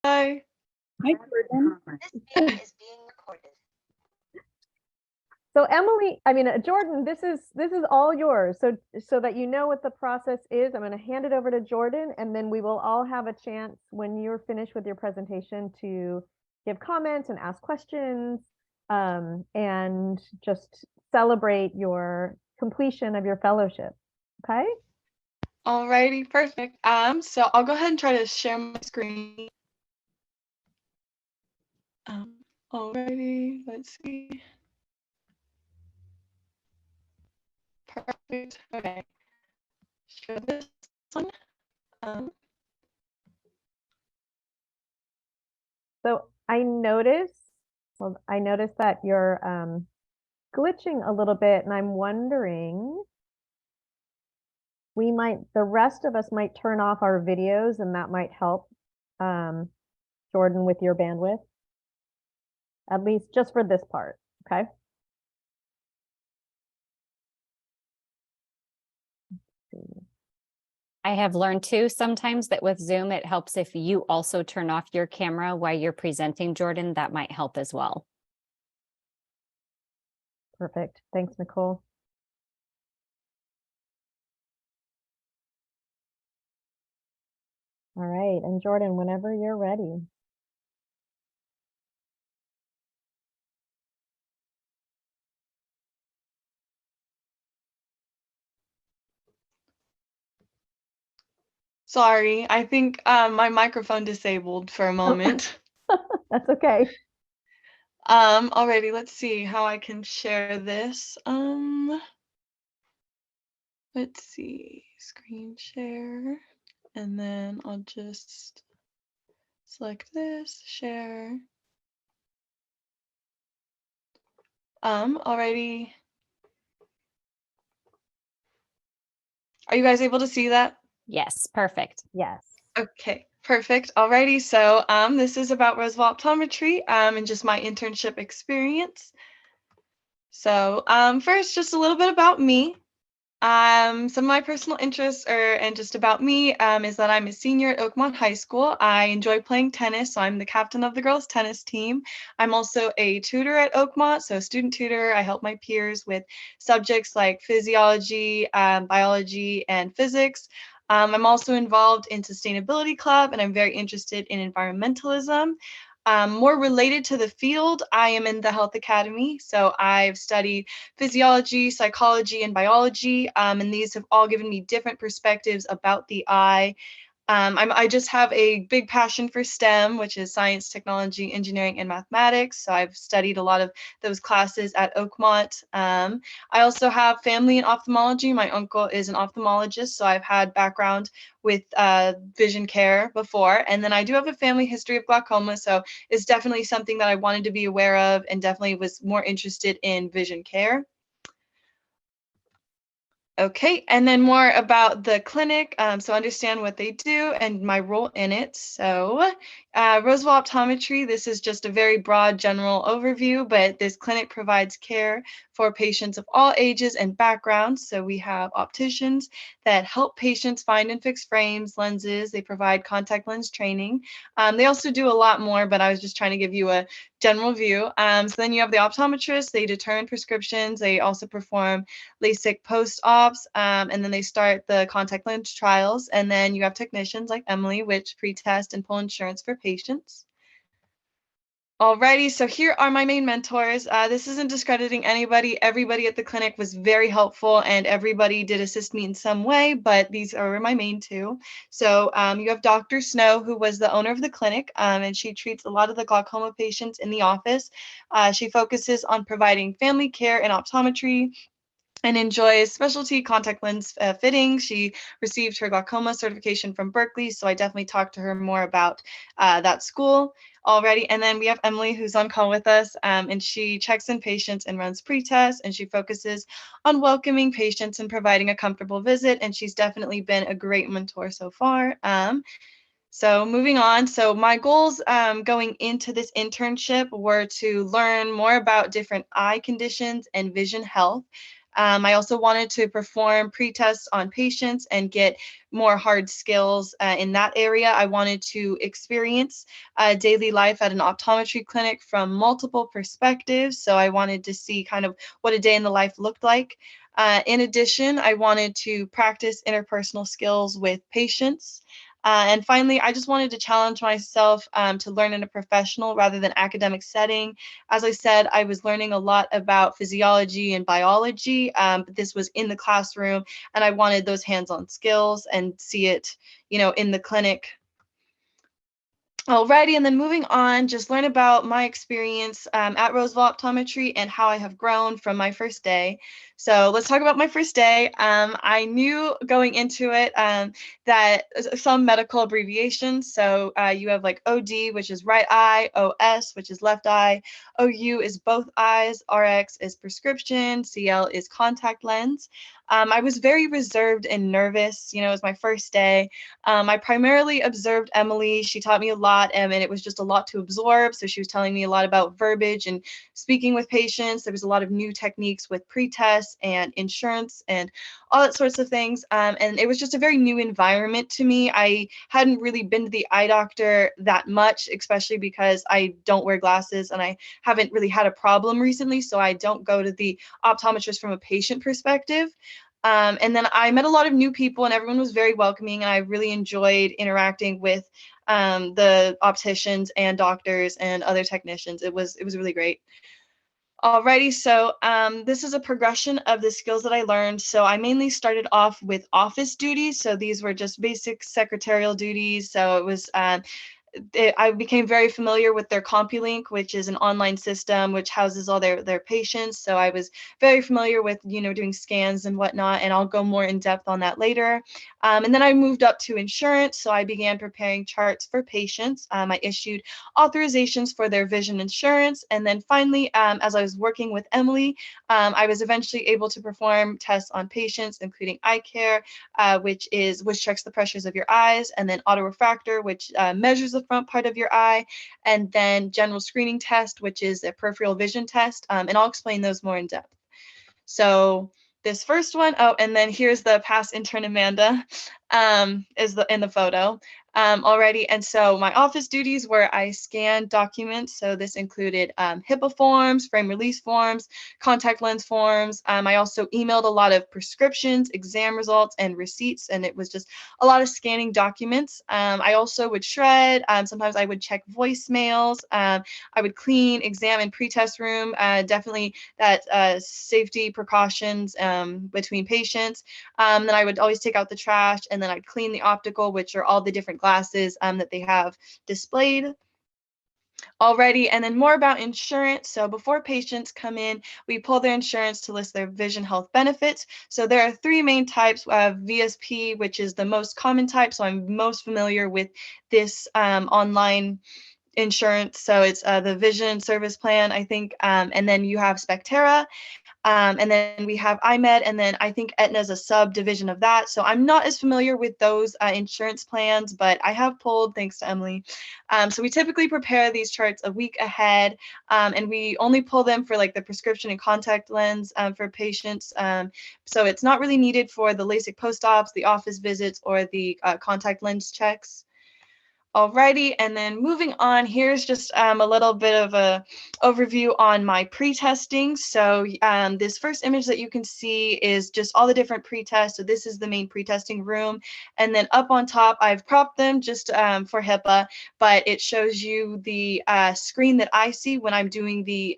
Hi. Hi, Jordan. This meeting is being recorded. So Emily, Jordan, this is all yours. So that you know what the process is, I'm going to hand it over to Jordan, and then we will all have a chance when you're finished with your presentation to give comments and ask questions, and just celebrate your completion of your fellowship. Okay. Alrighty, perfect. So I'll go ahead and try to share my screen. Alrighty, let's see. Perfect. Okay. Share this one. So I noticed that you're glitching a little bit, and I'm wondering, the rest of us might turn off our videos, and that might help, Jordan, with your bandwidth, at least just for this part. Okay. I have learned too sometimes that with Zoom, it helps if you also turn off your camera while you're presenting, Jordan. That might help as well. Perfect. Thanks, Nicole. All right. And Jordan, whenever you're ready. Sorry, I think my microphone disabled for a moment. That's okay. Alrighty, let's see how I can share this. Let's see, screen share, and then I'll just select this, share. Alrighty. Are you guys able to see that? Yes, perfect. Yes. Okay, perfect. Alrighty, so this is about Roosevelt Optometry and just my internship experience. So first, just a little bit about me. Some of my personal interests and just about me is that I'm a senior at Oakmont High School. I enjoy playing tennis, so I'm the captain of the girls' tennis team. I'm also a tutor at Oakmont, so student tutor. I help my peers with subjects like physiology, biology, and physics. I'm also involved in Sustainability Club, and I'm very interested in environmentalism. More related to the field, I am in the Health Academy, so I've studied physiology, psychology, and biology, and these have all given me different perspectives about the eye. I just have a big passion for STEM, which is science, technology, engineering, and mathematics. So I've studied a lot of those classes at Oakmont. I also have family in ophthalmology. My uncle is an ophthalmologist, so I've had background with vision care before. And then I do have a family history of glaucoma, so it's definitely something that I wanted to be aware of and definitely was more interested in vision care. Okay, and then more about the clinic, so understand what they do and my role in it. So Roosevelt Optometry, this is just a very broad general overview, but this clinic provides care for patients of all ages and backgrounds. So we have opticians that help patients find and fix frames, lenses. They provide contact lens training. They also do a lot more, but I was just trying to give you a general view. So then you have the optometrists. They determine prescriptions. They also perform LASIK post-ops, and then they start the contact lens trials. And then you have technicians like Emily, which pre-test and pull insurance for patients. Alrighty, so here are my main mentors. This isn't discrediting anybody. Everybody at the clinic was very helpful and everybody did assist me in some way, but these are my main two. So you have Dr. Snow, who was the owner of the clinic, and she treats a lot of the glaucoma patients in the office. She focuses on providing family care and optometry, and enjoys specialty contact lens fitting. She received her glaucoma certification from Berkeley, so I definitely talked to her more about that school already. And then we have Emily, who's on call with us, and she checks in patients and runs pre-tests, and she focuses on welcoming patients and providing a comfortable visit, and she's definitely been a great mentor so far. So moving on, so my goals going into this internship were to learn more about different eye conditions and vision health. I also wanted to perform pre-tests on patients and get more hard skills in that area. I wanted to experience daily life at an optometry clinic from multiple perspectives. So I wanted to see kind of what a day in the life looked like. In addition, I wanted to practice interpersonal skills with patients. And finally, I just wanted to challenge myself to learn in a professional rather than academic setting. As I said, I was learning a lot about physiology and biology, but this was in the classroom, and I wanted those hands-on skills and see it, in the clinic. Alrighty, and then moving on, just learn about my experience at Roseville Optometry and how I have grown from my first day. So let's talk about my first day. I knew going into it that some medical abbreviations. So you have like OD, which is right eye, OS, which is left eye, OU is both eyes, RX is prescription, CL is contact lens. I was very reserved and nervous. It was my first day. I primarily observed Emily. She taught me a lot, and it was just a lot to absorb. So she was telling me a lot about verbiage and speaking with patients. There was a lot of new techniques with pre-tests and insurance and all that sorts of things. And it was just a very new environment to me. I hadn't really been to the eye doctor that much, especially because I don't wear glasses and I haven't really had a problem recently. So I don't go to the optometrist from a patient perspective. And then I met a lot of new people, and everyone was very welcoming, and I really enjoyed interacting with the opticians and doctors and other technicians. It was really great. Alrighty, so this is a progression of the skills that I learned. So I mainly started off with office duties. So these were just basic secretarial duties. So it was I became very familiar with their CompuLink, which is an online system which houses all their patients. So I was very familiar with, doing scans and whatnot, and I'll go more in depth on that later. And then I moved up to insurance. So I began preparing charts for patients. I issued authorizations for their vision insurance. And then finally, as I was working with Emily, I was eventually able to perform tests on patients, including eye care, which checks the pressures of your eyes, and then autorefractor, which measures the front part of your eye, and then general screening test, which is a peripheral vision test, and I'll explain those more in depth. So this first one, and then here's the past intern Amanda, is in the photo already. And so my office duties were I scanned documents. So this included HIPAA forms, frame release forms, contact lens forms. I also emailed a lot of prescriptions, exam results, and receipts. And it was just a lot of scanning documents. I also would shred. Sometimes I would check voicemails. I would clean, exam, and pre-test room. Definitely that safety precautions between patients. Then I would always take out the trash, and then I'd clean the optical, which are all the different glasses that they have displayed already. And then more about insurance. So before patients come in, we pull their insurance to list their vision health benefits. So there are three main types of VSP, which is the most common type. So I'm most familiar with this online insurance. So it's the vision service plan, I think. And then you have Spectera. And then we have IMED, and then I think Aetna is a subdivision of that. So I'm not as familiar with those insurance plans, but I have pulled, thanks to Emily. So we typically prepare these charts a week ahead, and we only pull them for like the prescription and contact lens for patients. So it's not really needed for the LASIK post-ops, the office visits, or the contact lens checks. Alrighty, and then moving on, here's just a little bit of a overview on my pre-testing. So this first image that you can see is just all the different pre-tests. So this is the main pre-testing room. And then up on top, I've cropped them just for HIPAA, but it shows you the screen that I see when I'm doing the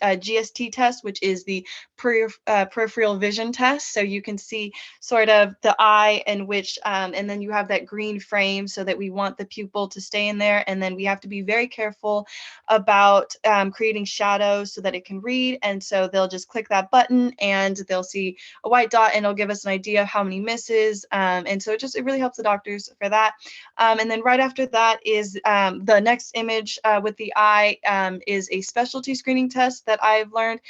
GST test, which is the peripheral vision test. So you can see sort of the eye in which, and then you have that green frame so that we want the pupil to stay in there. And then we have to be very careful about creating shadows so that it can read. And so they'll just click that button and they'll see a white dot, and it'll give us an idea of how many misses. And so it really helps the doctors for that. And then right after that is the next image with the eye is a specialty screening test that I've learned,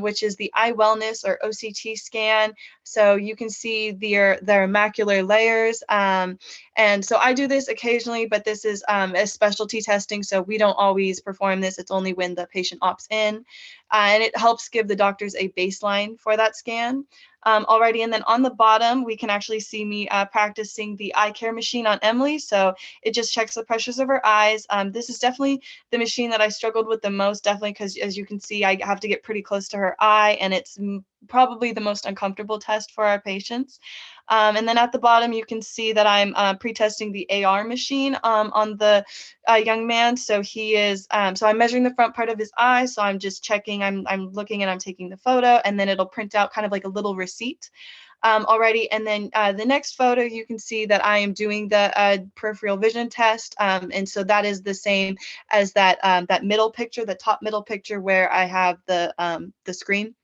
which is the eye wellness or OCT scan. So you can see their macular layers. And so I do this occasionally, but this is a specialty testing. So we don't always perform this. It's only when the patient opts in. And it helps give the doctors a baseline for that scan. Already. And then on the bottom, we can actually see me practicing the eye care machine on Emily. So it just checks the pressures of her eyes. This is definitely the machine that I struggled with the most, definitely because as you can see, I have to get pretty close to her eye, and it's probably the most uncomfortable test for our patients. And then at the bottom, you can see that I'm pre-testing the AR machine on the young man. So he is, so I'm measuring the front part of his eye. So I'm just checking, I'm looking and I'm taking the photo, and then it'll print out kind of like a little receipt already. And then the next photo, you can see that I am doing the peripheral vision test. And so that is the same as that, that middle picture, the top middle picture where I have the screen.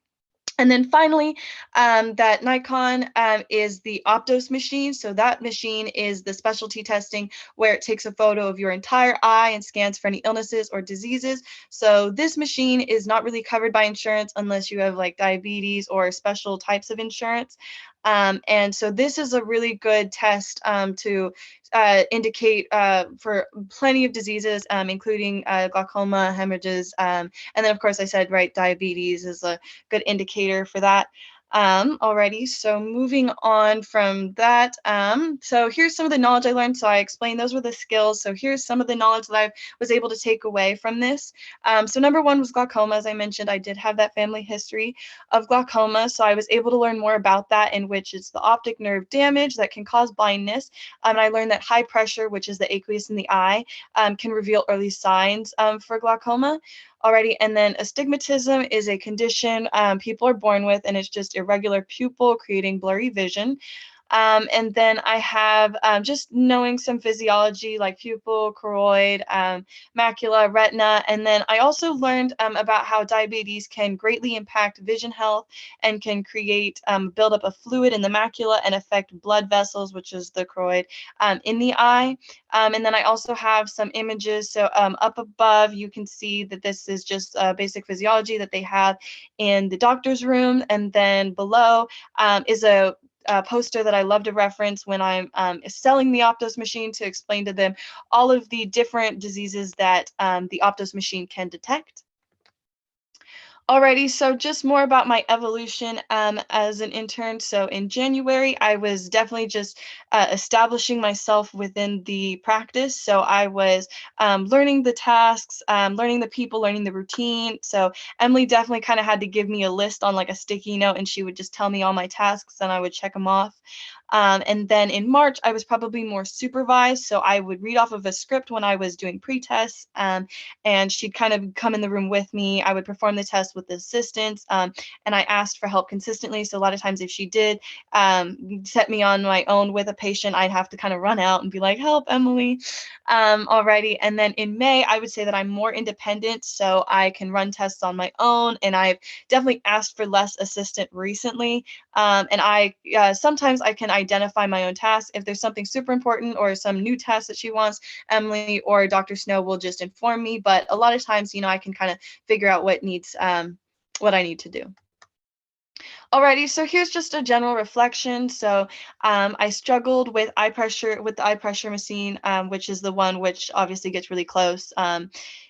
And then finally, that Nikon is the Optos machine. So that machine is the specialty testing where it takes a photo of your entire eye and scans for any illnesses or diseases. So this machine is not really covered by insurance unless you have like diabetes or special types of insurance. And so this is a really good test to indicate for plenty of diseases, including glaucoma, hemorrhages, and then of course I said, right, diabetes is a good indicator for that already. So moving on from that, so here's some of the knowledge I learned. So I explained those were the skills. So here's some of the knowledge that I was able to take away from this. So number one was glaucoma. As I mentioned, I did have that family history of glaucoma. So I was able to learn more about that, in which it's the optic nerve damage that can cause blindness. And I learned that high pressure, which is the aqueous in the eye, can reveal early signs for glaucoma already. And then astigmatism is a condition people are born with, and it's just irregular pupil creating blurry vision. And then I have just knowing some physiology like pupil, choroid, macula, retina. And then I also learned about how diabetes can greatly impact vision health and can create buildup of fluid in the macula and affect blood vessels, which is the choroid, in the eye. And then I also have some images. So up above, you can see that this is just basic physiology that they have in the doctor's room. And then below is a poster that I love to reference when I'm selling the Optos machine, to explain to them all of the different diseases that the Optos machine can detect. Alrighty, so just more about my evolution as an intern. So in January, I was definitely just establishing myself within the practice. So I was learning the tasks, learning the people, learning the routine. So Emily definitely kind of had to give me a list on like a sticky note, and she would just tell me all my tasks and I would check them off. And then in March, I was probably more supervised. So I would read off of a script when I was doing pre-tests, and she'd kind of come in the room with me. I would perform the test with the assistants, and I asked for help consistently. So a lot of times if she did set me on my own with a patient, I'd have to kind of run out and be like, help, Emily, already. And then in May, I would say that I'm more independent, so I can run tests on my own. And I've definitely asked for less assistant recently. And I sometimes I can identify my own tasks. If there's something super important or some new task that she wants, Emily or Dr. Snow will just inform me. But a lot of times, you know, I can kind of figure out what needs, what I need to do. Alrighty, so here's just a general reflection. So I struggled with eye pressure, with the eye pressure machine, which is the one which obviously gets really close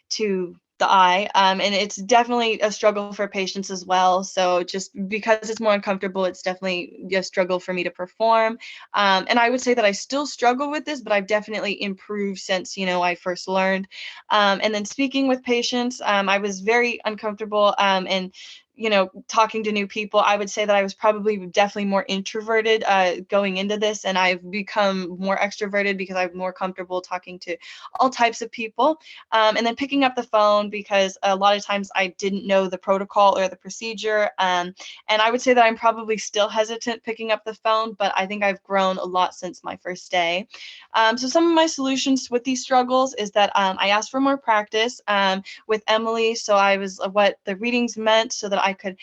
to the eye. And it's definitely a struggle for patients as well. So just because it's more uncomfortable, it's definitely a struggle for me to perform. And I would say that I still struggle with this, but I've definitely improved since, you know, I first learned. And then speaking with patients, I was very uncomfortable and you know, talking to new people. I would say that I was probably definitely more introverted going into this, and I've become more extroverted because I'm more comfortable talking to all types of people. And then picking up the phone, because a lot of times I didn't know the protocol or the procedure. And I would say that I'm probably still hesitant picking up the phone, but I think I've grown a lot since my first day. So some of my solutions with these struggles is that I asked for more practice with Emily. So I was what the readings meant so that I could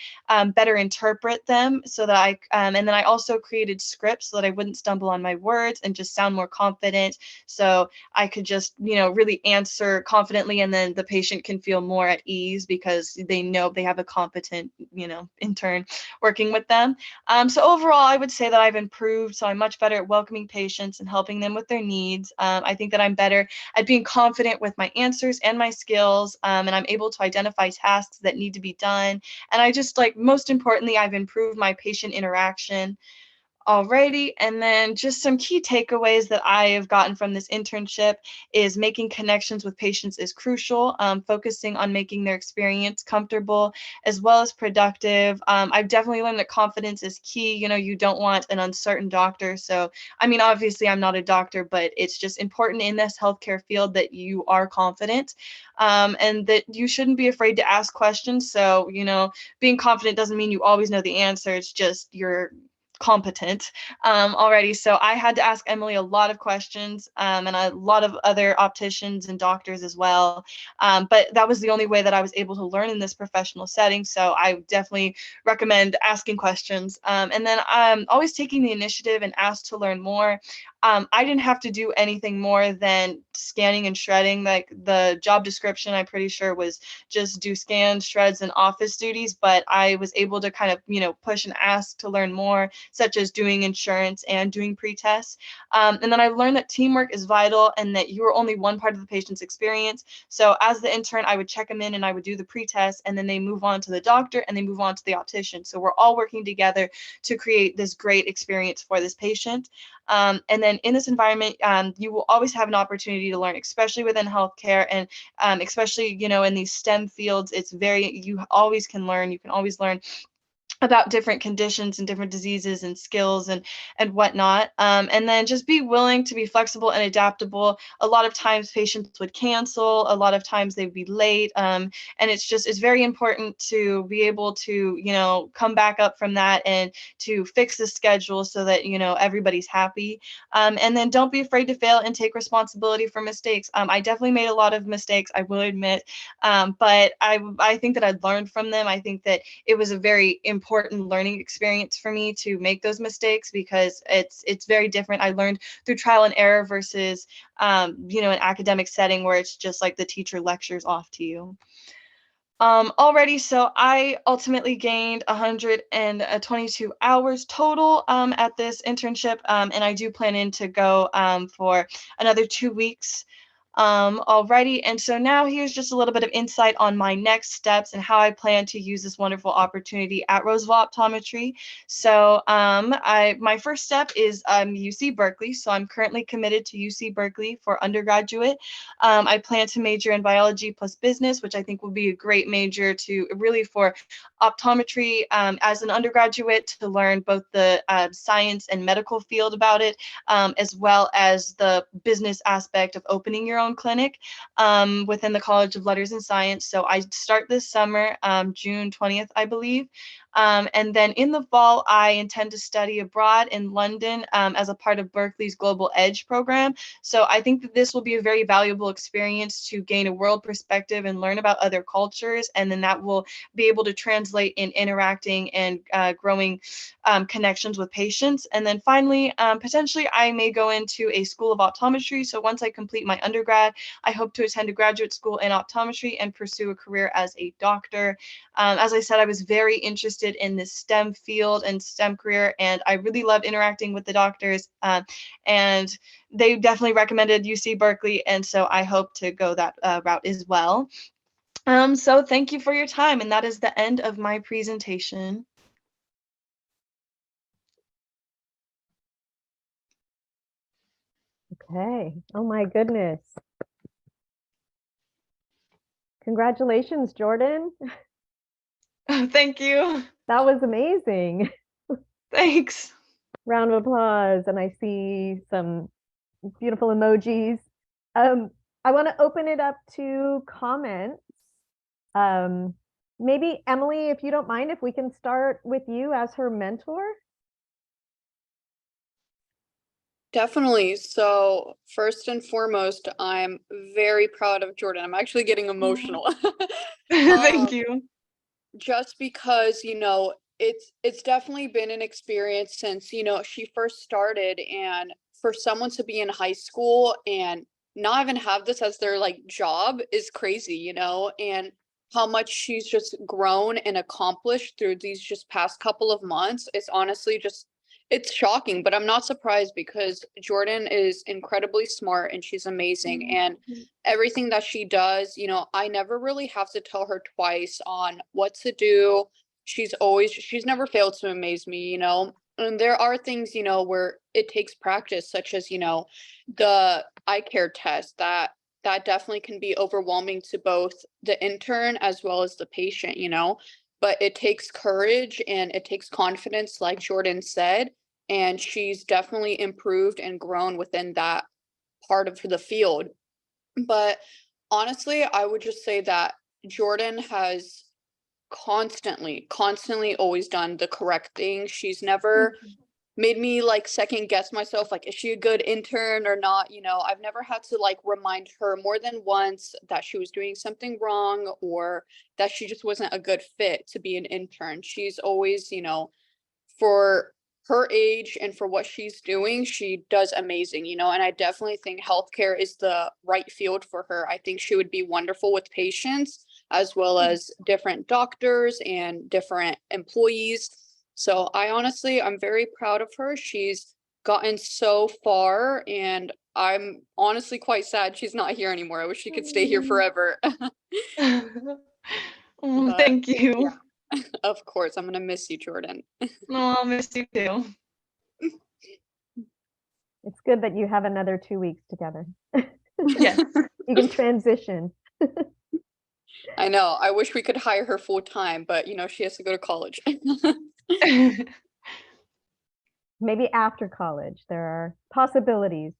better interpret them, so that and then I also created scripts so that I wouldn't stumble on my words and just sound more confident. So I could just, really answer confidently, and then the patient can feel more at ease because they know they have a competent, intern working with them. So overall, I would say that I've improved. So I'm much better at welcoming patients and helping them with their needs. I think that I'm better at being confident with my answers and my skills, and I'm able to identify tasks that need to be done. And I just most importantly, I've improved my patient interaction. Alrighty, and then just some key takeaways that I have gotten from this internship is making connections with patients is crucial. Focusing on making their experience comfortable as well as productive. I've definitely learned that confidence is key. You don't want an uncertain doctor. So, I mean, obviously, I'm not a doctor, but it's just important in this healthcare field that you are confident, and that you shouldn't be afraid to ask questions. So, being confident doesn't mean you always know the answer. It's just you're competent already. So I had to ask Emily a lot of questions, and a lot of other opticians and doctors as well. But that was the only way that I was able to learn in this professional setting. So I definitely recommend asking questions, and then always taking the initiative and ask to learn more. I didn't have to do anything more than scanning and shredding. Like the job description, I'm pretty sure was just do scans, shreds, and office duties. But I was able to kind of, push and ask to learn more, such as doing insurance and doing pre-tests. And then I learned that teamwork is vital and that you are only one part of the patient's experience. So as the intern, I would check them in and I would do the pre-test, and then they move on to the doctor and they move on to the optician. So we're all working together to create this great experience for this patient. And then in this environment, you will always have an opportunity to learn, especially within healthcare, and especially, in these STEM fields. You always can learn. You can always learn about different conditions and different diseases and skills and whatnot. And then just be willing to be flexible and adaptable. A lot of times patients would cancel, a lot of times they'd be late. And it's very important to be able to, come back up from that and to fix the schedule so that, everybody's happy. And then don't be afraid to fail and take responsibility for mistakes. I definitely made a lot of mistakes, I will admit. But I think that I learned from them. I think that it was a very important learning experience for me to make those mistakes, because it's very different. I learned through trial and error versus an academic setting where it's just like the teacher lectures off to you. Already, so I ultimately gained 122 hours total at this internship, and I do plan to go for another 2 weeks already. And so now here's just a little bit of insight on my next steps and how I plan to use this wonderful opportunity at Roosevelt Optometry. So my first step is UC Berkeley. So I'm currently committed to UC Berkeley for undergraduate. I plan to major in biology plus business, which I think will be a great major to really for optometry as an undergraduate, to learn both the science and medical field about it, as well as the business aspect of opening your own clinic within the College of Letters and Science. So I start this summer, June 20th, I believe. And then in the fall, I intend to study abroad in London as a part of Berkeley's Global Edge program. So I think that this will be a very valuable experience to gain a world perspective and learn about other cultures. And then that will be able to translate in interacting and growing connections with patients. And then finally, potentially I may go into a school of optometry. So once I complete my undergrad, I hope to attend a graduate school in optometry and pursue a career as a doctor. As I said, I was very interested in this STEM field and STEM career, and I really loved interacting with the doctors, and they definitely recommended UC Berkeley, and so I hope to go that route as well. So thank you for your time, and that is the end of my presentation. Okay. Oh my goodness. Congratulations, Jordan. Thank you. That was amazing. Thanks. Round of applause. And I see some beautiful emojis. I want to open it up to comments. Maybe Emily, if you don't mind, if we can start with you as her mentor. Definitely. So first and foremost, I'm very proud of Jordan. I'm actually getting emotional. Thank you. just because, it's definitely been an experience since, she first started, and for someone to be in high school and not even have this as their like job is crazy, and how much she's just grown and accomplished through these just past couple of months. It's honestly just it's shocking, but I'm not surprised because Jordan is incredibly smart and she's amazing. And everything that she does, I never really have to tell her twice on what to do. She's never failed to amaze me, And there are things, where it takes practice, such as, the eye care test that definitely can be overwhelming to both the intern as well as the patient, but it takes courage and it takes confidence, like Jordan said, and she's definitely improved and grown within that part of the field. But honestly, I would just say that Jordan has constantly always done the correct thing. She's never made me like second guess myself, like, is she a good intern or not? I've never had to like remind her more than once that she was doing something wrong or that she just wasn't a good fit to be an intern. She's always, for her age and for what she's doing, she does amazing, and I definitely think healthcare is the right field for her. I think she would be wonderful with patients as well as different doctors and different employees. So I'm very proud of her. She's gotten so far, and I'm honestly quite sad she's not here anymore. I wish she could stay here forever. Oh, But thank you. yeah, of course, I'm gonna miss you, Jordan. Oh, I'll miss you too. It's good that you have another 2 weeks together. Yes. You can transition. I know. I wish we could hire her full time, but she has to go to college. Maybe after college, there are possibilities.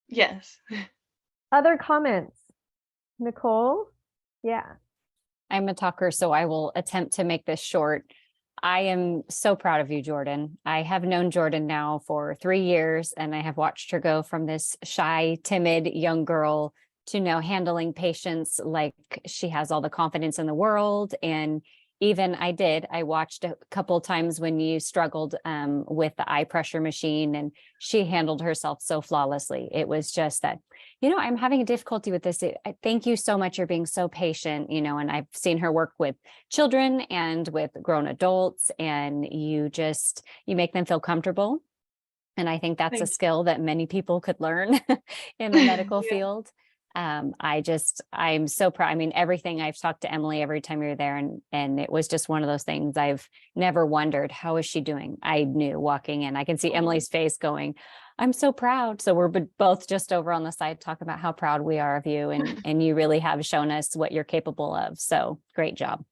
Yes. Other comments? Nicole? Yeah. I'm a talker, so I will attempt to make this short. I am so proud of you, Jordan. I have known Jordan now for 3 years, and I have watched her go from this shy, timid young girl to now handling patients like she has all the confidence in the world. And even I watched a couple times when you struggled with the eye pressure machine, and she handled herself so flawlessly. It was just that, I'm having a difficulty with this. Thank you so much. You're being so patient, and I've seen her work with children and with grown adults, and you make them feel comfortable. And I think that's a Thank skill that many people could learn in the medical Yeah. field. I'm so proud. I mean, everything. I've talked to Emily every time you're there, and it was just one of those things. I've never wondered, how is she doing? I knew walking in, I can see Emily's face going, I'm so proud. So we're both just over on the side talking about how proud we are of you, and you really have shown us what you're capable of. So great job.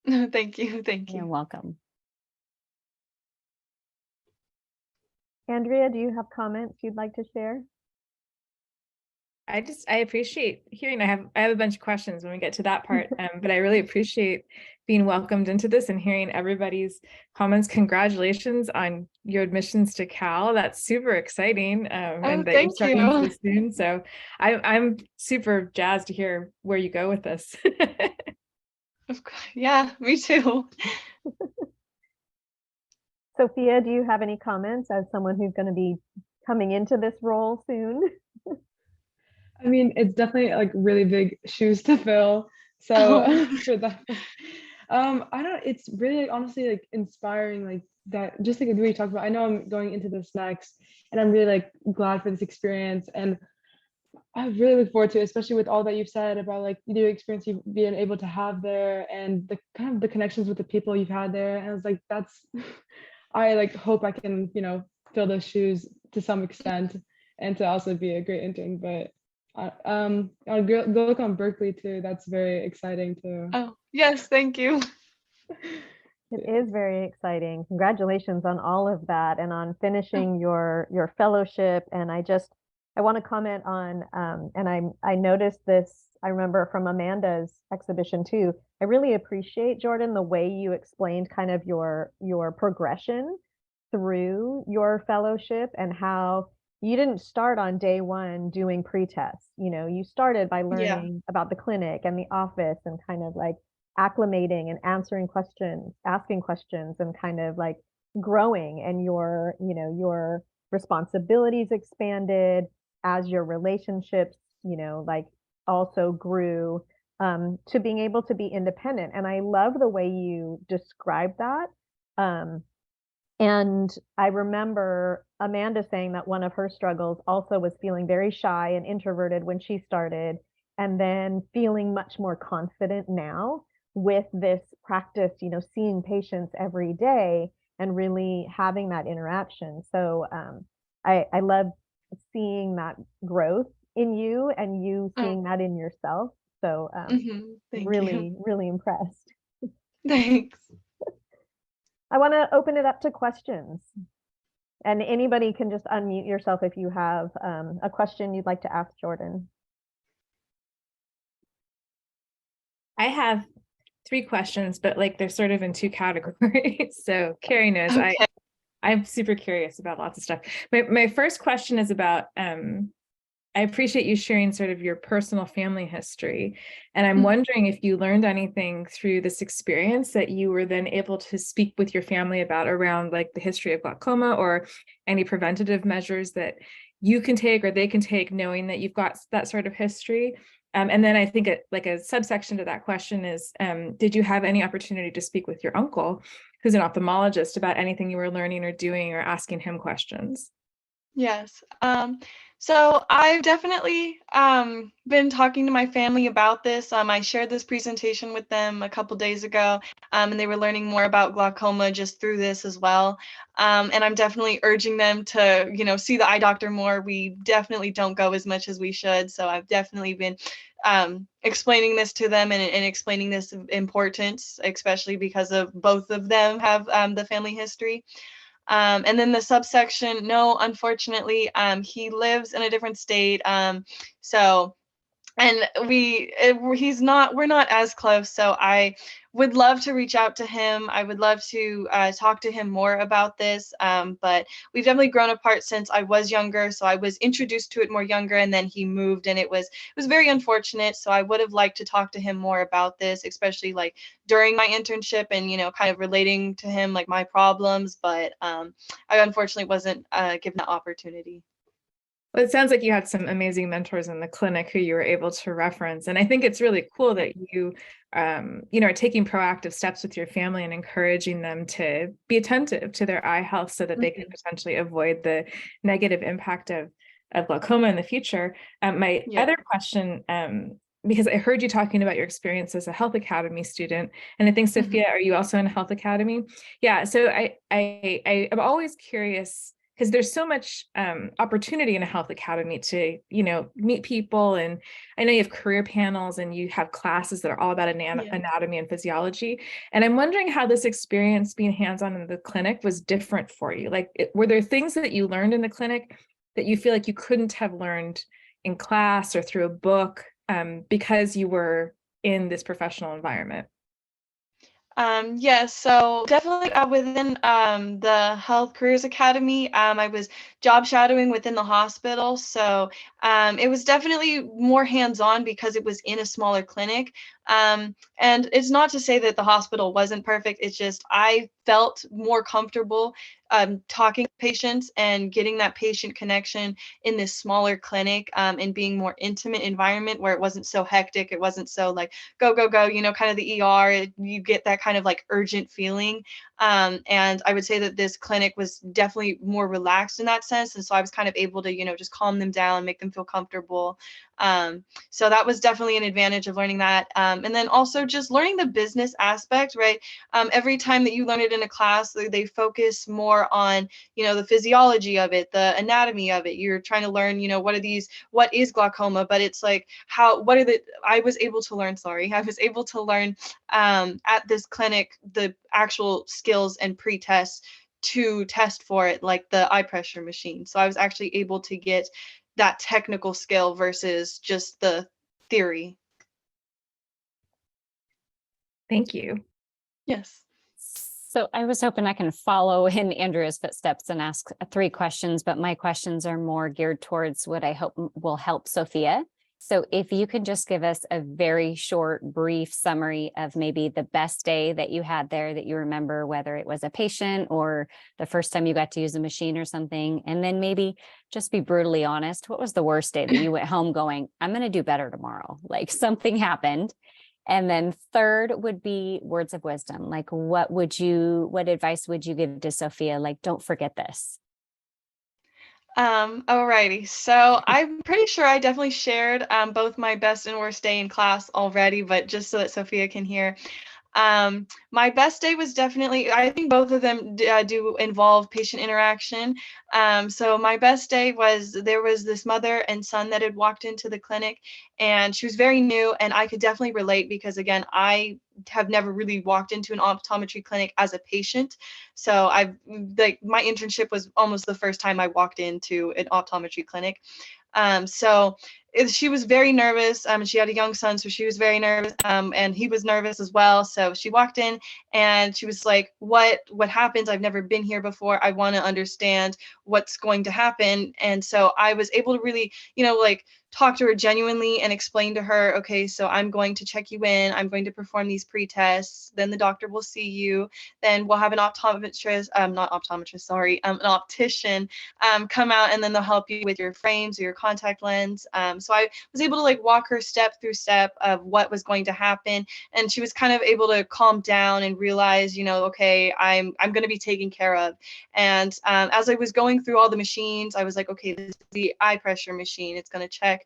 Thank you. Thank You're you. welcome. Andrea, do you have comments you'd like to share? I appreciate hearing. I have a bunch of questions when we get to that part, but I really appreciate being welcomed into this and hearing everybody's comments. Congratulations on your admissions to Cal. That's super exciting, and that you're Thank starting you. so soon. So I'm super jazzed to hear where you go with this. Of course. Yeah, me too. Sophia, do you have any comments as someone who's going to be coming into this role soon? I mean, it's definitely like really big shoes to fill. So Oh. for that, I don't. It's really honestly like inspiring, like that. Just like we talked about. I know I'm going into this next, and I'm really like glad for this experience, and I really look forward to it, especially with all that you've said about like the experience you've been able to have there, and the kind of the connections with the people you've had there. And I was like, that's. I like hope I can, fill those shoes to some extent, and to also be a great intern. But I'll go look on Berkeley too. That's very exciting too. Oh, yes, thank you. It is very exciting. Congratulations on all of that and on finishing your fellowship. And I want to comment on and I noticed this, I remember from Amanda's exhibition too. I really appreciate, Jordan, the way you explained kind of your progression through your fellowship and how you didn't start on day one doing pre-tests. You started by Yeah. learning about the clinic and the office and kind of like acclimating and answering questions, asking questions, and kind of like growing, and your, your responsibilities expanded as your relationships, like also grew, to being able to be independent. And I love the way you describe that. And I remember Amanda saying that one of her struggles also was feeling very shy and introverted when she started, and then feeling much more confident now with this practice, seeing patients every day and really having that interaction. So I love seeing that growth in you and you Oh, seeing that in yourself. So thank really, you. really impressed. Thanks. I want to open it up to questions. And anybody can just unmute yourself if you have a question you'd like to ask Jordan. I have 3 questions, but like they're sort of in 2 categories. So Carrie knows Okay. I'm super curious about lots of stuff. My first question is about I appreciate you sharing sort of your personal family history. And I'm Mhm. wondering if you learned anything through this experience that you were then able to speak with your family about around like the history of glaucoma, or any preventative measures that you can take or they can take, knowing that you've got that sort of history. And then I think like a subsection to that question is, did you have any opportunity to speak with your uncle, who's an ophthalmologist, about anything you were learning or doing, or asking him questions? Yes. So I've definitely been talking to my family about this. I shared this presentation with them a couple days ago, and they were learning more about glaucoma just through this as well. And I'm definitely urging them to, see the eye doctor more. We definitely don't go as much as we should. So I've definitely been explaining this to them, and explaining this importance, especially because of both of them have the family history. And then the subsection, no, unfortunately, he lives in a different state. So, and we're not as close. So I would love to reach out to him. I would love to talk to him more about this. But we've definitely grown apart since I was younger. So I was introduced to it more younger, and then he moved, and it was very unfortunate. So I would have liked to talk to him more about this, especially like during my internship, and kind of relating to him like my problems. But I unfortunately wasn't given the opportunity. Well, it sounds like you had some amazing mentors in the clinic who you were able to reference. And I think it's really cool that you, are taking proactive steps with your family and encouraging them to be attentive to their eye health so that they can potentially avoid the negative impact of glaucoma in the future. My Yeah. other question, because I heard you talking about your experience as a health academy student, and I think, Sophia, are you also in a health academy? Yeah, so I'm always curious, because there's so much opportunity in a health academy to, meet people. And I know you have career panels and you have classes that are all about anatomy and physiology. And I'm wondering how this experience being hands-on in the clinic was different for you. Like, were there things that you learned in the clinic that you feel like you couldn't have learned in class or through a book, because you were in this professional environment? Yes, so definitely within the Health Careers Academy, I was job shadowing within the hospital. So it was definitely more hands-on because it was in a smaller clinic. And it's not to say that the hospital wasn't perfect. It's just I felt more comfortable talking to patients and getting that patient connection in this smaller clinic, and being more intimate environment where it wasn't so hectic. It wasn't so like go, go, go, kind of the ER. You get that kind of like urgent feeling. And I would say that this clinic was definitely more relaxed in that sense. And so I was kind of able to, just calm them down, make them feel comfortable. So that was definitely an advantage of learning that. And then also just learning the business aspect, right? Every time that you learn it in a class, they focus more on, the physiology of it, the anatomy of it. You're trying to learn, what is glaucoma, but it's like I was able to learn, at this clinic, the actual skills and pre-tests to test for it, like the eye pressure machine. So I was actually able to get that technical skill versus just the theory. Thank you. Yes. So I was hoping I can follow in Andrea's footsteps and ask 3 questions, but my questions are more geared towards what I hope will help Sophia So if you can just give us a very short, brief summary of maybe the best day that you had there that you remember, whether it was a patient or the first time you got to use a machine or something, and then maybe just be brutally honest. What was the worst day that you went home going, I'm going to do better tomorrow? Like something happened. And then third would be words of wisdom. Like what advice would you give to Sophia? Like, don't forget this. Alrighty. So I'm pretty sure I definitely shared both my best and worst day in class already, but just so that Sophia can hear. My best day was definitely, I think both of them do involve patient interaction. So my best day was, there was this mother and son that had walked into the clinic, and she was very new, and I could definitely relate because, again, I have never really walked into an optometry clinic as a patient. So my internship was almost the first time I walked into an optometry clinic. So she was very nervous. She had a young son, so she was very nervous, and he was nervous as well. So she walked in and she was like, what happens? I've never been here before. I want to understand what's going to happen. And so I was able to really, like, talk to her genuinely and explain to her, okay, so I'm going to check you in. I'm going to perform these pre-tests. Then the doctor will see you. Then we'll have an optometrist, not optometrist, sorry, an optician come out, and then they'll help you with your frames or your contact lens. So I was able to like walk her step through step of what was going to happen, and she was kind of able to calm down and realize, okay, I'm going to be taken care of. And as I was going through all the machines, I was like, okay, this is the eye pressure machine. It's going to check,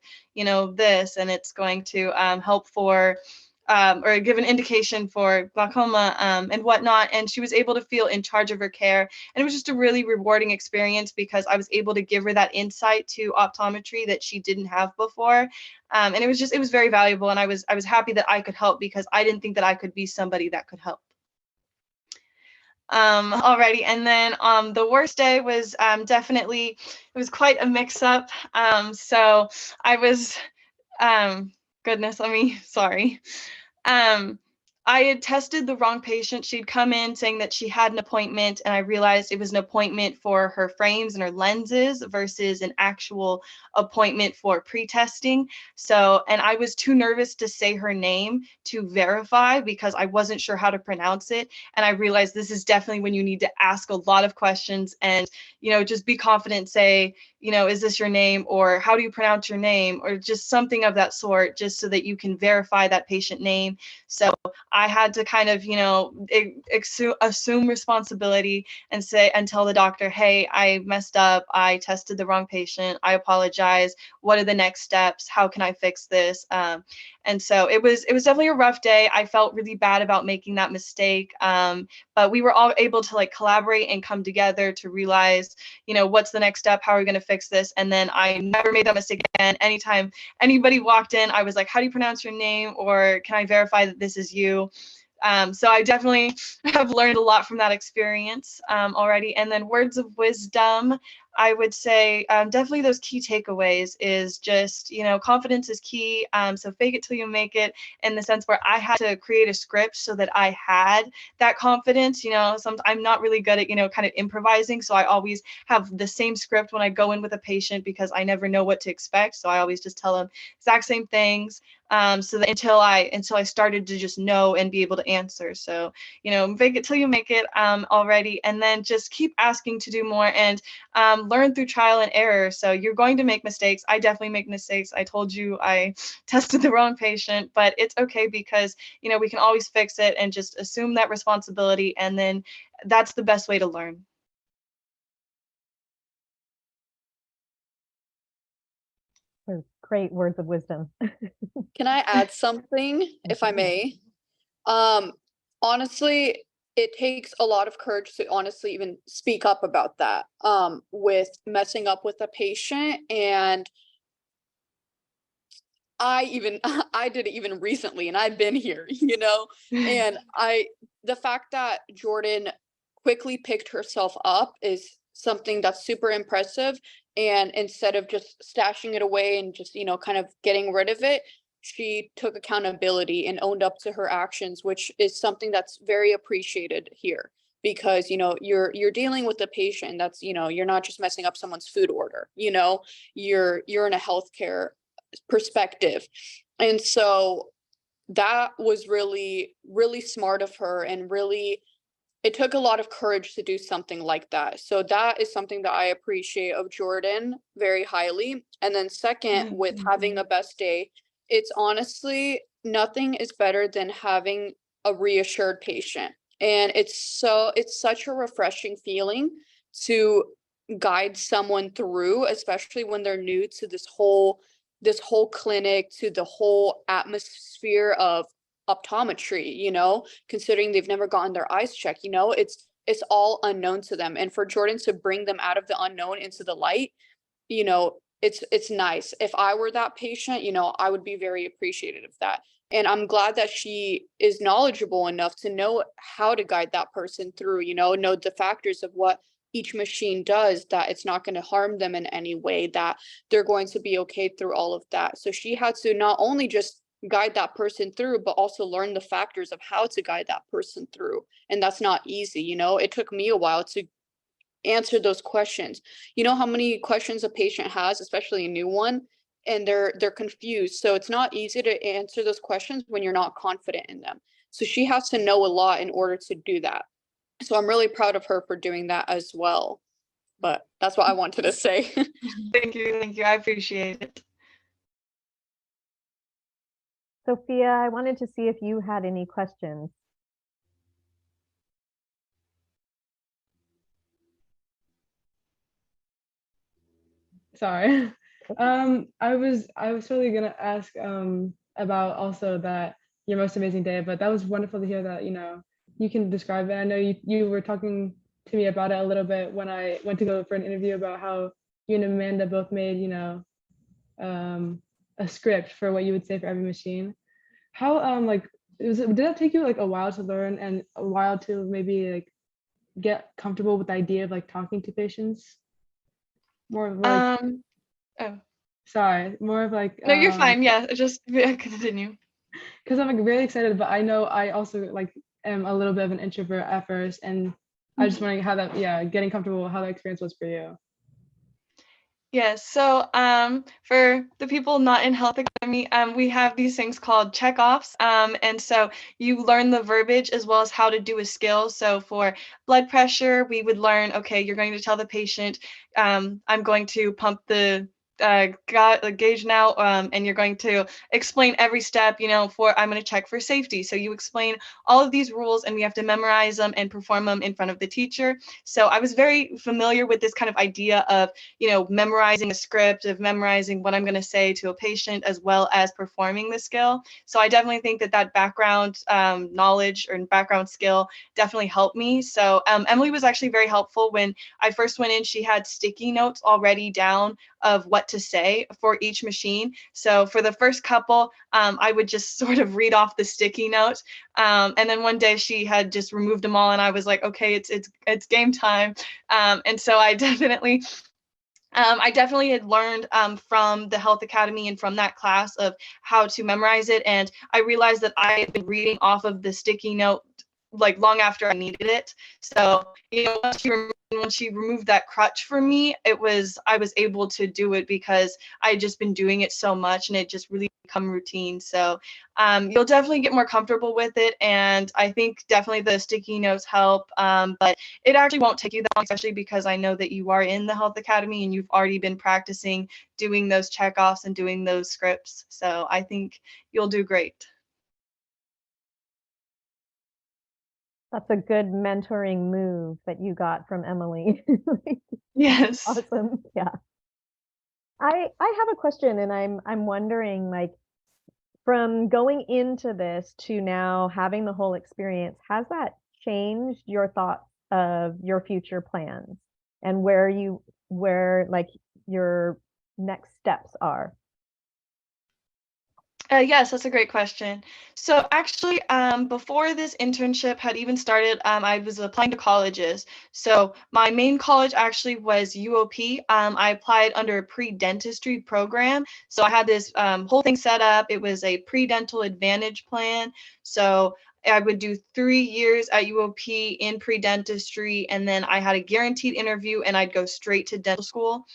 this, and it's going to help for or give an indication for glaucoma and whatnot. And she was able to feel in charge of her care. And it was just a really rewarding experience because I was able to give her that insight to optometry that she didn't have before. And it was very valuable. And I was happy that I could help because I didn't think that I could be somebody that could help. Alrighty, and then the worst day was definitely, it was quite a mix-up. So I was, goodness, sorry. Um, I had tested the wrong patient. She'd come in saying that she had an appointment, and I realized it was an appointment for her frames and her lenses versus an actual appointment for pre-testing. So, and I was too nervous to say her name to verify because I wasn't sure how to pronounce it. And I realized this is definitely when you need to ask a lot of questions and, just be confident, say, is this your name, or how do you pronounce your name, or just something of that sort, just so that you can verify that patient name. So I had to kind of, assume responsibility and tell the doctor, hey, I messed up. I tested the wrong patient. I apologize. What are the next steps? How can I fix this? And so it was definitely a rough day. I felt really bad about making that mistake. But we were all able to like collaborate and come together to realize, what's the next step? How are we going to fix this? And then I never made that mistake again. Anytime anybody walked in, I was like, how do you pronounce your name? Or can I verify that this is you? So I definitely have learned a lot from that experience already. And then words of wisdom, I would say definitely those key takeaways is just, confidence is key. So fake it till you make it, in the sense where I had to create a script so that I had that confidence. I'm not really good at, kind of improvising. So I always have the same script when I go in with a patient because I never know what to expect. So I always just tell them exact same things. So that until I started to just know and be able to answer. So, fake it till you make it already, and then just keep asking to do more and learn through trial and error. So you're going to make mistakes. I definitely make mistakes. I told you I tested the wrong patient, but it's okay because, we can always fix it and just assume that responsibility. And then that's the best way to learn. Those great words of wisdom. Can I add something, if I may? Honestly, it takes a lot of courage to honestly even speak up about that, with messing up with a patient. And I did it even recently, and I've been here, and the fact that Jordan quickly picked herself up is something that's super impressive. And instead of just stashing it away and just, kind of getting rid of it, she took accountability and owned up to her actions, which is something that's very appreciated here. Because, you're dealing with a patient that's, you're not just messing up someone's food order, you're in a healthcare perspective. And so that was really, really smart of her, and really, it took a lot of courage to do something like that. So that is something that I appreciate of Jordan very highly. And then second, with having a best day, it's honestly nothing is better than having a reassured patient. And it's such a refreshing feeling to guide someone through, especially when they're new to this whole clinic, to the whole atmosphere of optometry, considering they've never gotten their eyes checked, it's all unknown to them. And for Jordan to bring them out of the unknown into the light, it's nice. If I were that patient, I would be very appreciative of that. And I'm glad that she is knowledgeable enough to know how to guide that person through, know the factors of what each machine does, that it's not going to harm them in any way, that they're going to be okay through all of that. So she had to not only just guide that person through, but also learn the factors of how to guide that person through. And that's not easy. It took me a while to answer those questions. You know how many questions a patient has, especially a new one, and they're confused. So it's not easy to answer those questions when you're not confident in them. So she has to know a lot in order to do that. So I'm really proud of her for doing that as well. But that's what I wanted to say. Thank you. Thank you. I appreciate it. Sophia, I wanted to see if you had any questions. Sorry. I was totally gonna ask about also that your most amazing day, but that was wonderful to hear that, you can describe it. I know you were talking to me about it a little bit when I went to go for an interview about how you and Amanda both made, a script for what you would say for every machine. How did that take you like a while to learn and a while to maybe like get comfortable with the idea of like talking to patients? More of like Oh, sorry, more of like no, you're fine. Yeah, just continue. because I'm like really excited, but I know I also like am a little bit of an introvert at first, and I just wondering how that, getting comfortable, how that experience was for you. Yes. So for the people not in Health Academy, we have these things called checkoffs. And so you learn the verbiage as well as how to do a skill. So for blood pressure, we would learn, okay, you're going to tell the patient, I'm going to pump the gauge now, and you're going to explain every step, for I'm going to check for safety. So you explain all of these rules and we have to memorize them and perform them in front of the teacher. So I was very familiar with this kind of idea of memorizing a script, of memorizing what I'm going to say to a patient, as well as performing the skill. So I definitely think that background knowledge or background skill definitely helped me. So Emily was actually very helpful. When I first went in, she had sticky notes already down of what to say for each machine. So for the first couple, I would just sort of read off the sticky note. And then one day she had just removed them all, and I was like, okay, it's game time. And so I definitely had learned from the Health Academy and from that class of how to memorize it. And I realized that I had been reading off of the sticky note like long after I needed it. So, once she removed that crutch for me, I was able to do it because I had just been doing it so much and it just really become routine. So you'll definitely get more comfortable with it. And I think definitely the sticky notes help. But it actually won't take you that long, especially because I know that you are in the Health Academy and you've already been practicing doing those checkoffs and doing those scripts. So I think you'll do great. That's a good mentoring move that you got from Emily. Yes. Awesome. Yeah. I have a question, and I'm wondering, like, from going into this to now having the whole experience, has that changed your thoughts of your future plans and where like your next steps are? Yes, that's a great question. So actually, before this internship had even started, I was applying to colleges. So my main college actually was UOP. I applied under a pre-dentistry program. So I had this whole thing set up. It was a pre-dental advantage plan. So I would do 3 years at UOP in pre-dentistry, and then I had a guaranteed interview, and I'd go straight to dental school.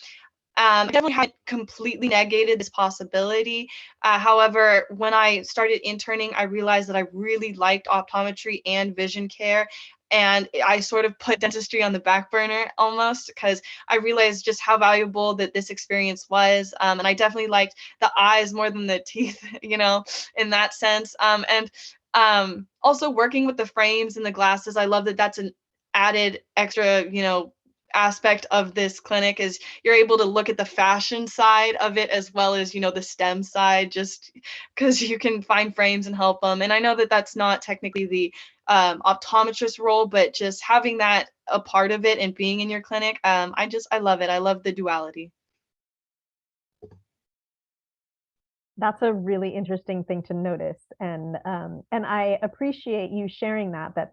I definitely haven't completely negated this possibility. However, when I started interning, I realized that I really liked optometry and vision care. And I sort of put dentistry on the back burner almost because I realized just how valuable that this experience was. And I definitely liked the eyes more than the teeth, in that sense. And also working with the frames and the glasses, I love that that's an added extra, aspect of this clinic is you're able to look at the fashion side of it as well as the STEM side, just because you can find frames and help them. And I know that that's not technically the optometrist role, but just having that a part of it and being in your clinic, I love it. I love the duality. That's a really interesting thing to notice, and I appreciate you sharing that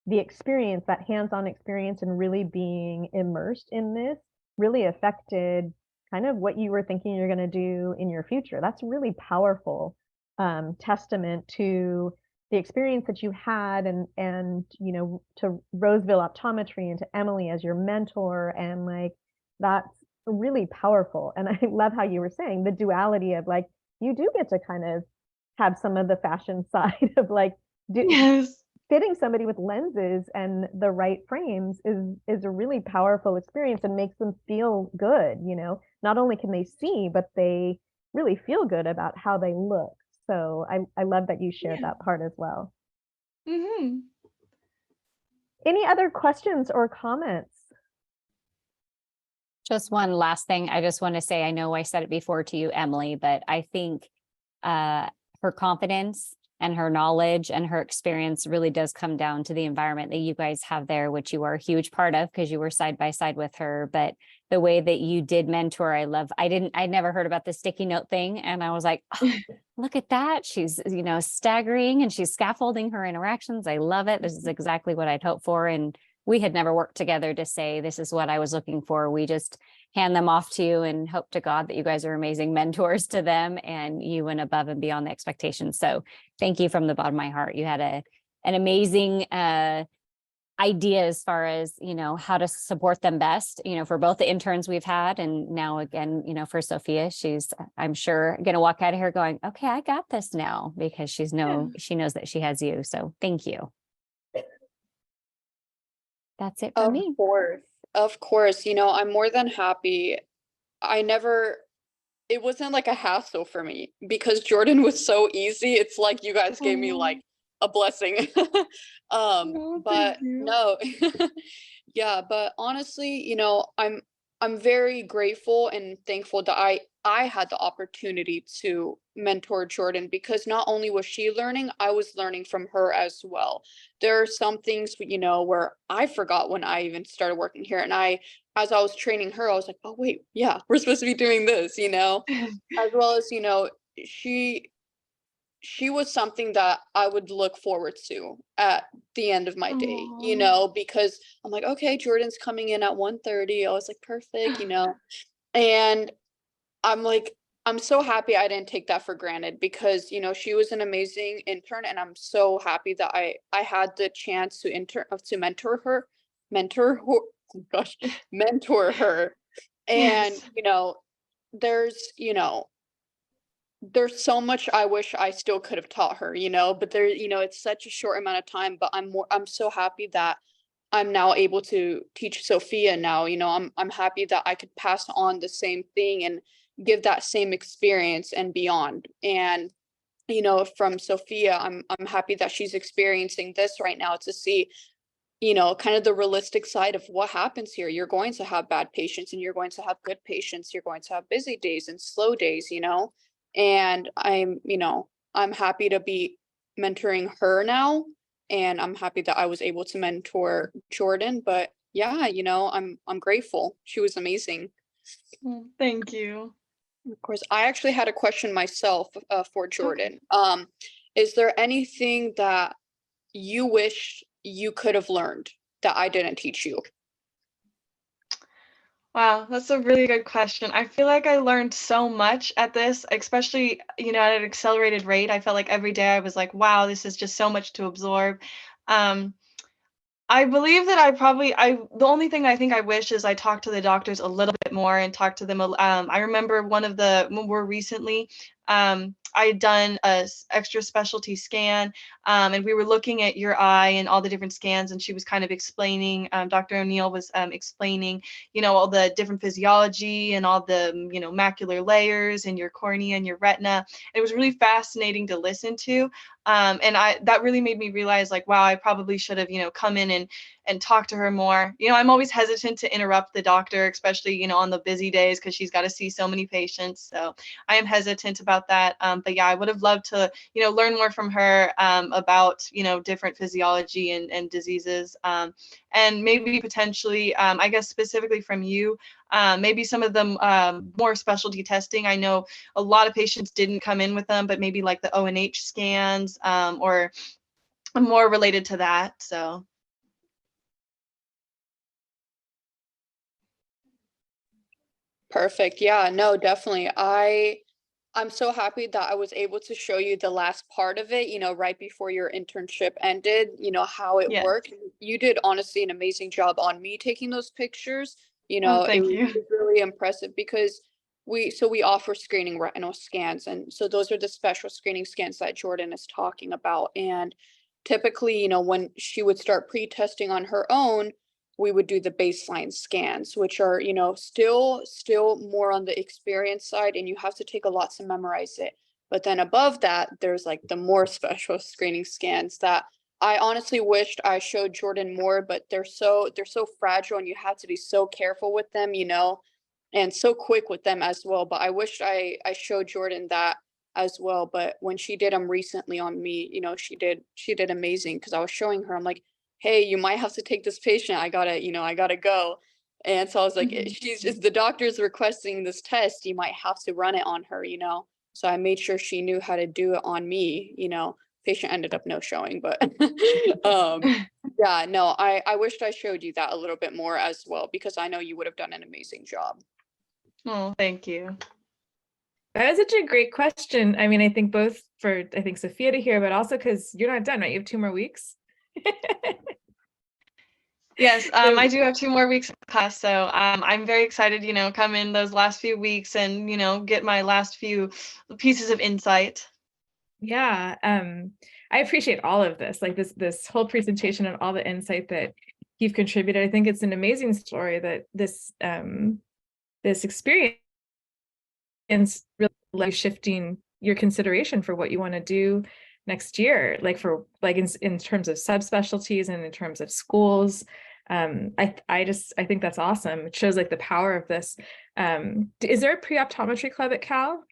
the experience, that hands-on experience, and really being immersed in this really affected kind of what you were thinking you're going to do in your future. That's really powerful testament to the experience that you had, and to Roseville Optometry and to Emily as your mentor, and like that's really powerful. And I love how you were saying the duality of like you do get to kind of have some of the fashion side of like Yes. fitting somebody with lenses and the right frames is a really powerful experience and makes them feel good. Not only can they see, but they really feel good about how they look. So I love that you shared that part as well. Mm-hmm. Any other questions or comments? Just one last thing. I just want to say, I know I said it before to you, Emily, but I think her confidence and her knowledge and her experience really does come down to the environment that you guys have there, which you are a huge part of because you were side by side with her. But the way that you did mentor, I'd never heard about the sticky note thing. And I was like, oh, look at that. She's, staggering and she's scaffolding her interactions. I love it. This is exactly what I'd hoped for. And we had never worked together to say, this is what I was looking for. We just hand them off to you and hope to God that you guys are amazing mentors to them and you went above and beyond the expectations. So thank you from the bottom of my heart. You had an amazing idea as far as, how to support them best, for both the interns we've had. And now again, for Sophia, she's, I'm sure, going to walk out of here going, okay, I got this now because she knows that she has you. So thank you. That's it for me. Of course, I'm more than happy. It wasn't like a hassle for me because Jordan was so easy. It's like you guys gave me like a blessing. But thank you. no, yeah, but honestly, I'm very grateful and thankful that I had the opportunity to mentor Jordan because not only was she learning, I was learning from her as well. There are some things, where I forgot when I even started working here. And as I was training her, I was like, oh, wait, yeah, we're supposed to be doing this, as well as, she was something that I would look forward to at the end of my day, because I'm like, okay, Jordan's coming in at 1:30. I was like, perfect, and I'm like, I'm so happy I didn't take that for granted because, she was an amazing intern and I'm so happy that I had the chance to oh gosh, mentor her. And, Yes. there's, there's so much I wish I still could have taught her, but it's such a short amount of time, but I'm so happy that I'm now able to teach Sophia now, I'm happy that I could pass on the same thing and give that same experience and beyond. And, from Sophia, I'm happy that she's experiencing this right now to see, kind of the realistic side of what happens here. You're going to have bad patients and you're going to have good patients. You're going to have busy days and slow days, and I'm happy to be mentoring her now. And I'm happy that I was able to mentor Jordan. But yeah, I'm grateful. She was amazing. Thank you. Of course, I actually had a question myself for Jordan. Is there anything that you wish you could have learned that I didn't teach you? Wow, that's a really good question. I feel like I learned so much at this, especially, at an accelerated rate. I felt like every day I was like, wow, this is just so much to absorb. Um, I believe that the only thing I think I wish is I talked to the doctors a little bit more and talked to them. I remember more recently, I had done extra specialty scan, and we were looking at your eye and all the different scans, and she was kind of explaining, Dr. O'Neill was explaining, all the different physiology and all the, macular layers and your cornea and your retina. It was really fascinating to listen to. And that really made me realize, like, wow, I probably should have, come in and talk to her more. I'm always hesitant to interrupt the doctor, especially, on the busy days, because she's got to see so many patients. So I am hesitant about that. But yeah, I would have loved to, learn more from her about, different physiology and diseases. And maybe potentially, I guess specifically from you, maybe some of the more specialty testing. I know a lot of patients didn't come in with them, but maybe like the ONH scans, or more related to that. So. Perfect. Yeah, no, definitely. I'm so happy that I was able to show you the last part of it, right before your internship ended, how it Yes. worked. You did honestly an amazing job on me taking those pictures. Oh, It thank was you. really impressive because we offer screening retinal scans. And so those are the special screening scans that Jordan is talking about. And typically, when she would start pre-testing on her own, we would do the baseline scans, which are, still more on the experience side, and you have to take a lot to memorize it. But then above that, there's like the more special screening scans that I honestly wished I showed Jordan more, but they're so fragile and you have to be so careful with them, and so quick with them as well. But I wished I showed Jordan that as well. But when she did them recently on me, she did amazing because I was showing her, I'm like, hey, you might have to take this patient. I gotta go. And so I was like, Mhm. she's just the doctor's requesting this test. You might have to run it on her. So I made sure she knew how to do it on me. Patient ended up no showing, but yeah, no, I wished I showed you that a little bit more as well, because I know you would have done an amazing job. Oh, thank you. That is such a great question. I mean, I think both for, I think, Sophia to hear, but also because you're not done, right? You have 2 more weeks. Yes, So- I do have 2 more weeks of class, so I'm very excited, come in those last few weeks and, get my last few pieces of insight. Yeah, I appreciate all of this, like this whole presentation and all the insight that you've contributed. I think it's an amazing story that this experience really shifting your consideration for what you want to do next year, like in terms of subspecialties and in terms of schools. I think that's awesome. It shows like the power of this. Is there a pre-optometry club at Cal?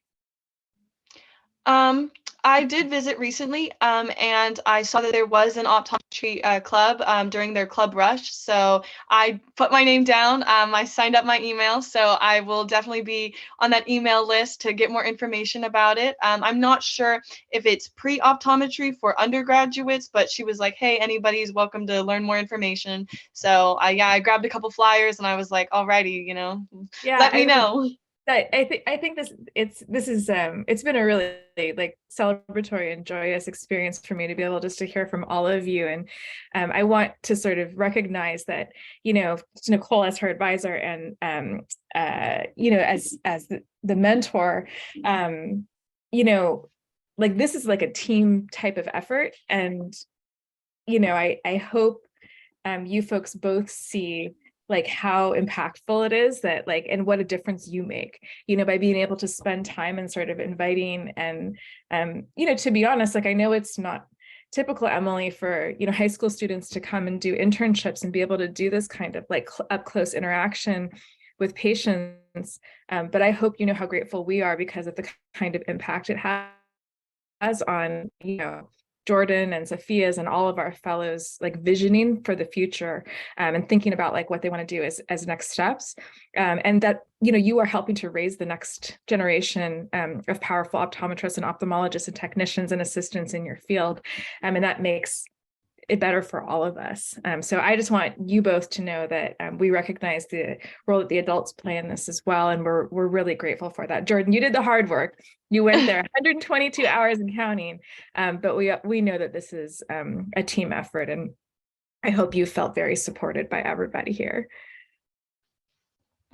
I did visit recently, and I saw that there was an optometry club during their club rush. So I put my name down. I signed up my email, so I will definitely be on that email list to get more information about it. I'm not sure if it's pre-optometry for undergraduates, but she was like, "Hey, anybody's welcome to learn more information." So yeah, I grabbed a couple flyers and I was like, "Alrighty, Yeah, let me know." I think it's been a really like celebratory and joyous experience for me to be able just to hear from all of you. And I want to sort of recognize that, Nicole as her advisor and as the mentor, like this is like a team type of effort. And I hope you folks both see like how impactful it is that like, and what a difference you make, by being able to spend time and sort of inviting and, to be honest, like I know it's not typical, Emily, for, high school students to come and do internships and be able to do this kind of like up close interaction with patients. But I hope you know how grateful we are because of the kind of impact it has on, Jordan and Sophia's and all of our fellows, like visioning for the future, and thinking about like what they want to do as next steps, and that you are helping to raise the next generation of powerful optometrists and ophthalmologists and technicians and assistants in your field, and that makes it better for all of us. So I just want you both to know that we recognize the role that the adults play in this as well, and we're really grateful for that. Jordan, you did the hard work. You went there 122 hours and counting, but we know that this is a team effort, and I hope you felt very supported by everybody here.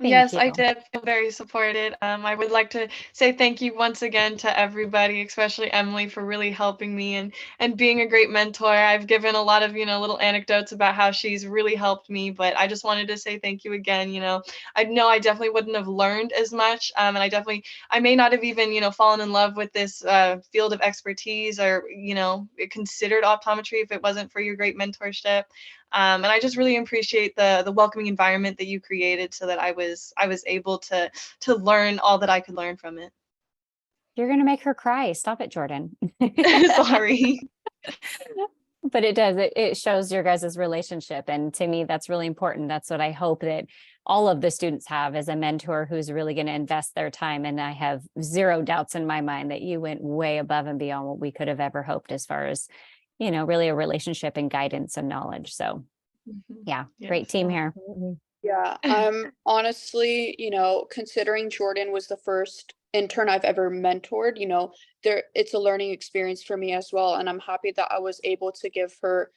Thank Yes, I you. did feel very supported. I would like to say thank you once again to everybody, especially Emily, for really helping me and being a great mentor. I've given a lot of, little anecdotes about how she's really helped me, but I just wanted to say thank you again. I know I definitely wouldn't have learned as much, and I may not have even, fallen in love with this field of expertise or, considered optometry if it wasn't for your great mentorship. And I just really appreciate the welcoming environment that you created so that I was able to learn all that I could learn from it. You're going to make her cry. Stop it, Jordan. Sorry. But it does, it shows your guys' relationship. And to me, that's really important. That's what I hope that all of the students have, as a mentor who's really going to invest their time. And I have zero doubts in my mind that you went way above and beyond what we could have ever hoped as far as, really a relationship and guidance and knowledge. So yeah, great Yes. team here. Absolutely. Yeah, I'm honestly, considering Jordan was the first intern I've ever mentored, it's a learning experience for me as well. And I'm happy that I was able to give her,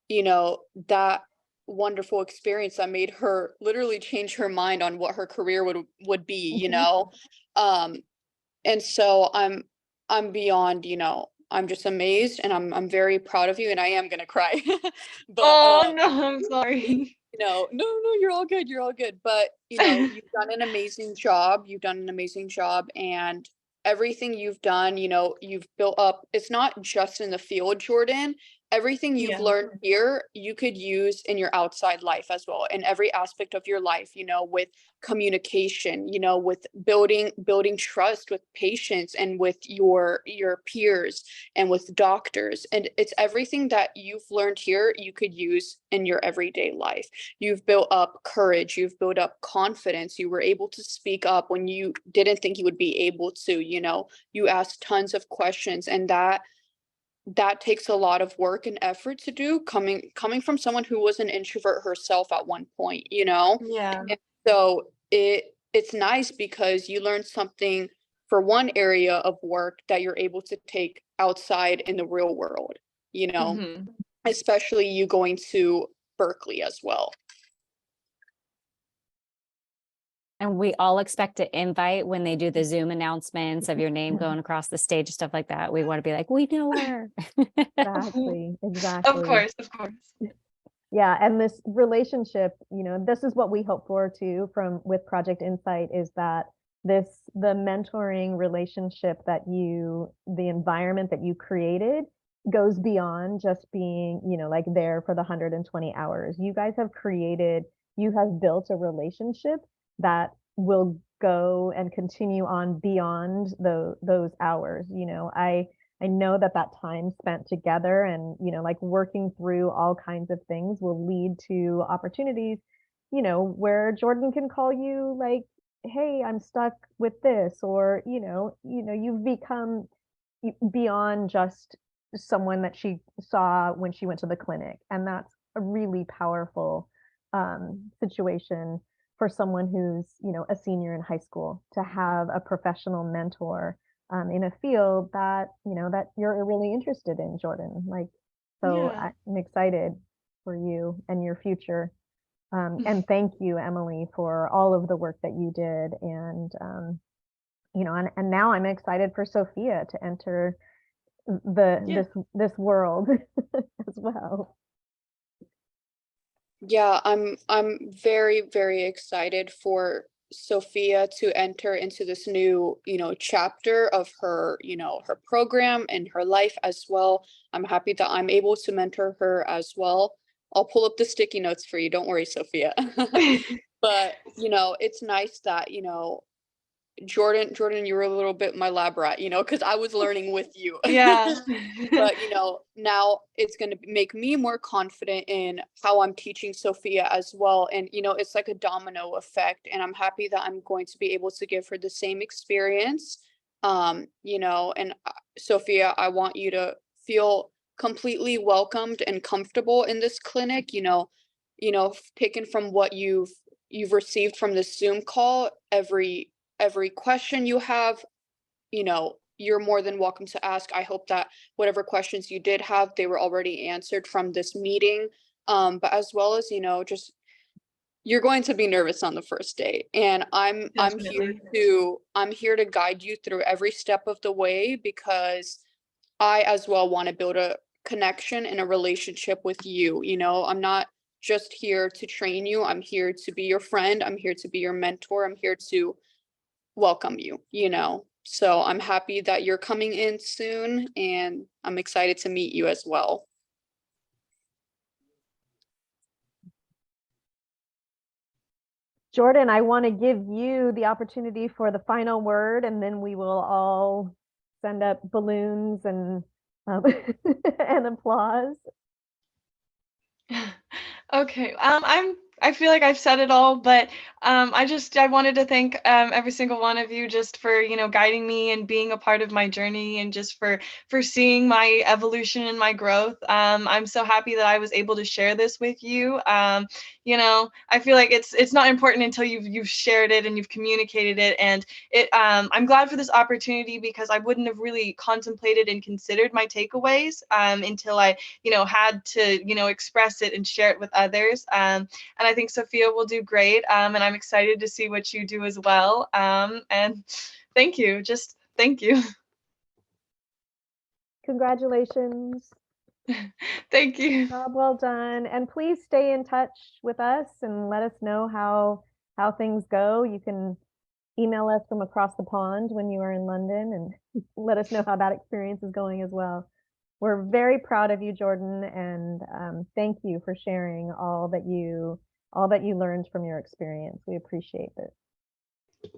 that wonderful experience that made her literally change her mind on what her career would be, Um, and so I'm beyond, I'm just amazed, and I'm very proud of you, and I am gonna cry. But Oh no, I'm sorry. no, you're all good. You're all good. But, you've done an amazing job. You've done an amazing job. And everything you've done, you've built up, it's not just in the field, Jordan. Everything you've Yeah. learned here, you could use in your outside life as well, in every aspect of your life, with communication, with building trust with patients and with your peers and with doctors. And it's everything that you've learned here you could use in your everyday life. You've built up courage, you've built up confidence, you were able to speak up when you didn't think you would be able to, you asked tons of questions, and that takes a lot of work and effort to do, coming from someone who was an introvert herself at one point. Yeah. And so it's nice because you learn something for one area of work that you're able to take outside in the real world, Mhm. especially you going to Berkeley as well. And we all expect to invite when they do the Zoom announcements of your name going across the stage, stuff like that. We want to be like, we know her. Exactly. Exactly. Of course, of course. Yeah, and this relationship, this is what we hope for too with Project Insight, is that the mentoring relationship the environment that you created goes beyond just being, like there for the 120 hours. You guys you have built a relationship that will go and continue on beyond those hours. I know that time spent together and, like working through all kinds of things will lead to opportunities, where Jordan can call you like, hey, I'm stuck with this, or, you've become beyond just someone that she saw when she went to the clinic. And that's a really powerful situation for someone who's, a senior in high school, to have a professional mentor in a field that that you're really interested in, Jordan. So Yeah. I'm excited for you and your future. And thank you, Emily, for all of the work that you did. And and now I'm excited for Sophia to enter this world as well. Yeah, I'm very, very excited for Sophia to enter into this new, chapter of her, her program and her life as well. I'm happy that I'm able to mentor her as well. I'll pull up the sticky notes for you. Don't worry, Sophia. But, it's nice that, Jordan, you were a little bit my lab rat, because I was learning with you. Yeah. But now it's going to make me more confident in how I'm teaching Sophia as well. And it's like a domino effect, and I'm happy that I'm going to be able to give her the same experience. And Sophia, I want you to feel completely welcomed and comfortable in this clinic. Taken from what you've received from this Zoom call, every question you have, you're more than welcome to ask. I hope that whatever questions you did have, they were already answered from this meeting. But as well as, just you're going to be nervous on the first date, and I'm here to guide you through every step of the way, because I as well want to build a connection and a relationship with you. I'm not just here to train you. I'm here to be your friend. I'm here to be your mentor. I'm here to welcome you. So I'm happy that you're coming in soon, and I'm excited to meet you as well. Jordan, I want to give you the opportunity for the final word, and then we will all send up balloons and and applause. Okay. I feel like I've said it all, but I wanted to thank every single one of you just for, guiding me and being a part of my journey, and just for seeing my evolution and my growth. I'm so happy that I was able to share this with you. I feel like it's not important until you've shared it and you've communicated it, and I'm glad for this opportunity, because I wouldn't have really contemplated and considered my takeaways until I had to, express it and share it with others. And I think Sophia will do great. And I'm excited to see what you do as well. And thank you. Just thank you. Congratulations. Thank you. Job well done. And please stay in touch with us and let us know how things go. You can email us from across the pond when you are in London, and let us know how that experience is going as well. We're very proud of you, Jordan, and thank you for sharing all that you learned from your experience. We appreciate it.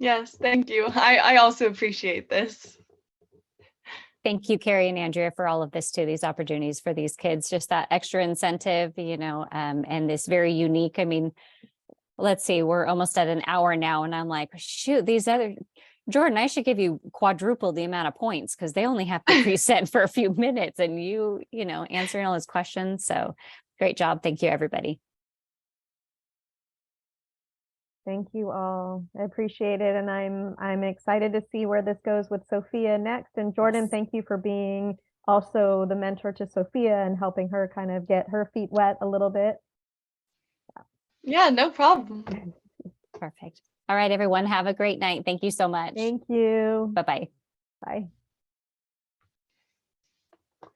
Yes, thank you. I also appreciate this. Thank you, Carrie and Andrea, for all of this too, these opportunities for these kids, just that extra incentive, and this very unique, let's see, we're almost at an hour now, and I'm like, shoot, Jordan, I should give you quadruple the amount of points, because they only have to present for a few minutes, and you answering all those questions. So great job. Thank you, everybody. Thank you all. I appreciate it. And I'm excited to see where this goes with Sophia next. And Jordan, thank you for being also the mentor to Sophia and helping her kind of get her feet wet a little bit. Yeah, no problem. Perfect. All right, everyone, have a great night. Thank you so much. Thank you. Bye-bye. Bye.